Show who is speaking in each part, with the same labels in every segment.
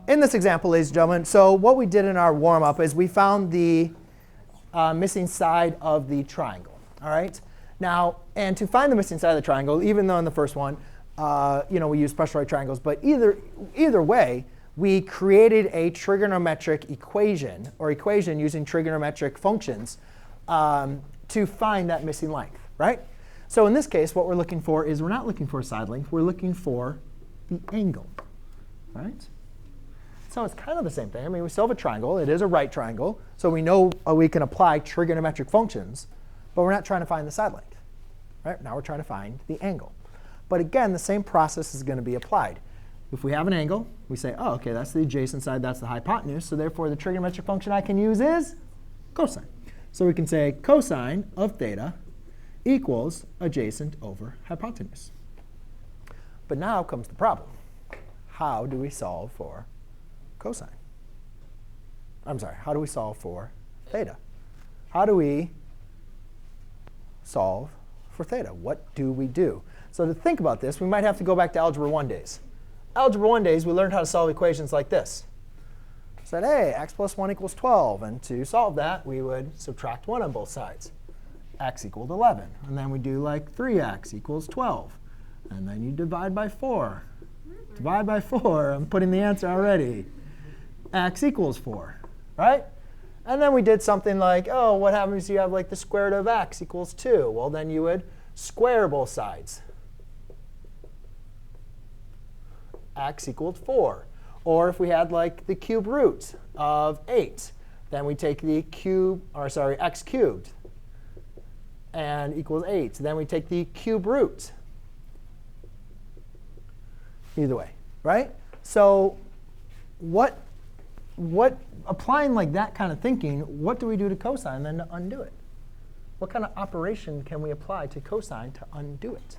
Speaker 1: In this example, ladies and gentlemen, so what we did in our warm-up is we found the missing side of the triangle. All right? Now, and to find the missing side of the triangle, even though in the first one, we used special right triangles, but either way, we created a trigonometric equation, or equation using trigonometric functions to find that missing length, right? So in this case, what we're looking for is we're not looking for a side length. We're looking for the angle, right? So it's kind of the same thing. I mean, we still have a triangle. It is a right triangle. So we know we can apply trigonometric functions. But we're not trying to find the side length. Right? Now we're trying to find the angle. But again, the same process is going to be applied. If we have an angle, we say, oh, OK, that's the adjacent side. That's the hypotenuse. So therefore, the trigonometric function I can use is cosine. So we can say cosine of theta equals adjacent over hypotenuse. But now comes the problem. How do we solve for cosine? I'm sorry, how do we solve for theta? How do we solve for theta? What do we do? So to think about this, we might have to go back to Algebra 1 days. Algebra 1 days, we learned how to solve equations like this. We said, hey, x plus 1 equals 12. And to solve that, we would subtract 1 on both sides. X equaled 11. And then we do like 3x equals 12. And then you divide by 4. Divide by 4. I'm putting the answer already. X equals 4, right? And then we did something like, oh, what happens if you have like the square root of x equals 2? Well, then you would square both sides. X equaled 4. Or if we had like the cube root of 8, then we take the x cubed and equals 8. Then we take the cube root. Either way, right? So what applying like that kind of thinking, what do we do to cosine then to undo it? What kind of operation can we apply to cosine to undo it?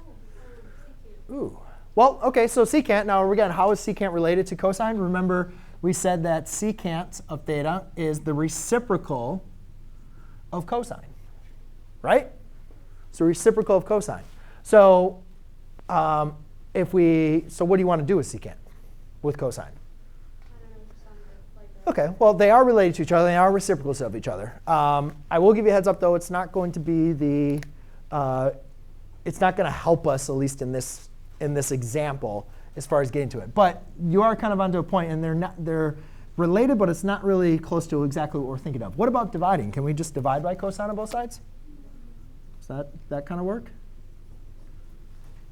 Speaker 1: Ooh. Well, OK, so secant. Now, again, how is secant related to cosine? Remember, we said that secant of theta is the reciprocal of cosine, right? So reciprocal of cosine. So so what do you want to do with secant, with cosine? OK, well, they are related to each other. They are reciprocals of each other. I will give you a heads up, though. It's not going to be it's not going to help us, at least in this example, as far as getting to it. But you are kind of onto a point, and they're related, but it's not really close to exactly what we're thinking of. What about dividing? Can we just divide by cosine on both sides? Does that kind of work?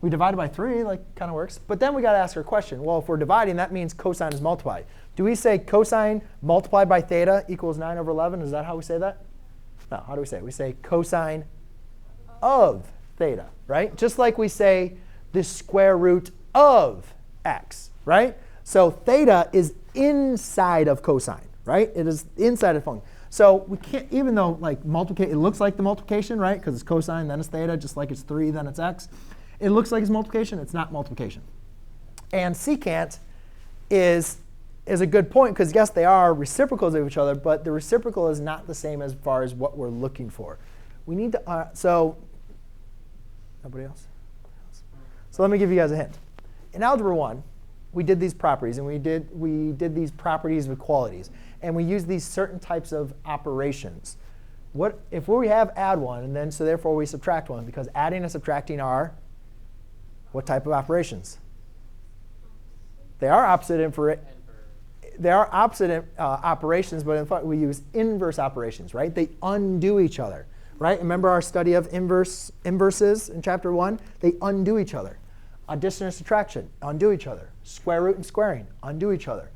Speaker 1: We divided by 3, like, kind of works. But then we got to ask our question. Well, if we're dividing, that means cosine is multiplied. Do we say cosine multiplied by theta equals 9 over 11? Is that how we say that? No, how do we say it? We say cosine of theta, right? Just like we say the square root of x, right? So theta is inside of cosine, right? It is inside of the function. So we can't, even though like it looks like the multiplication, right? Because it's cosine, then it's theta, just like it's 3, then it's x. It looks like it's multiplication. It's not multiplication. And secant is a good point, because yes, they are reciprocals of each other, but the reciprocal is not the same as far as what we're looking for. We need to, so nobody else? So let me give you guys a hint. In Algebra 1, we did these properties, and we did these properties of equalities. And we used these certain types of operations. What if we have add 1, and then so therefore we subtract 1? Because adding and subtracting are what type of operations? They are opposite operations, but in fact we use inverse operations, right? They undo each other, right? Remember our study of inverses in chapter 1? They undo each other. Addition and subtraction undo each other. Square root and squaring undo each other.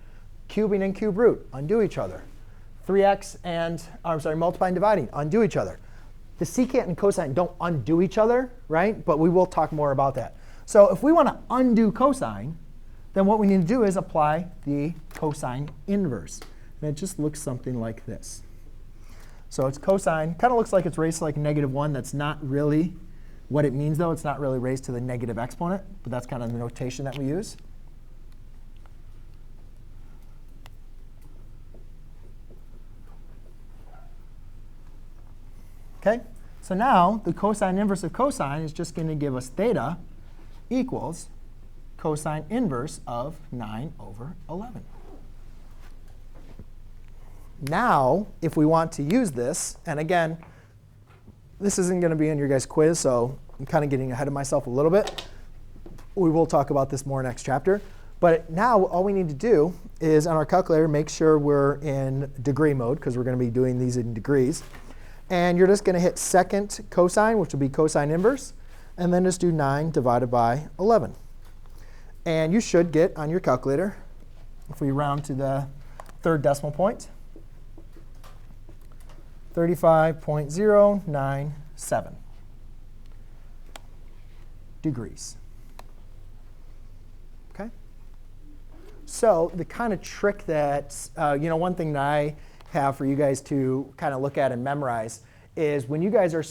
Speaker 1: Cubing and cube root undo each other. 3x and multiplying and dividing undo each other. The secant and cosine don't undo each other, right? But we will talk more about that. So if we want to undo cosine, then what we need to do is apply the cosine inverse. And it just looks something like this. So it's cosine. Kind of looks like it's raised to like -1. That's not really what it means, though. It's not really raised to the negative exponent. But that's kind of the notation that we use. OK? So now the cosine inverse of cosine is just going to give us theta equals cosine inverse of 9 over 11. Now, if we want to use this, and again, this isn't going to be in your guys' quiz, so I'm kind of getting ahead of myself a little bit. We will talk about this more next chapter. But now all we need to do is, on our calculator, make sure we're in degree mode, because we're going to be doing these in degrees. And you're just going to hit secant cosine, which will be cosine inverse, and then just do 9 divided by 11. And you should get on your calculator, if we round to the third decimal point, 35.097 degrees. OK? So the kind of trick that, one thing that I have for you guys to kind of look at and memorize is when you guys are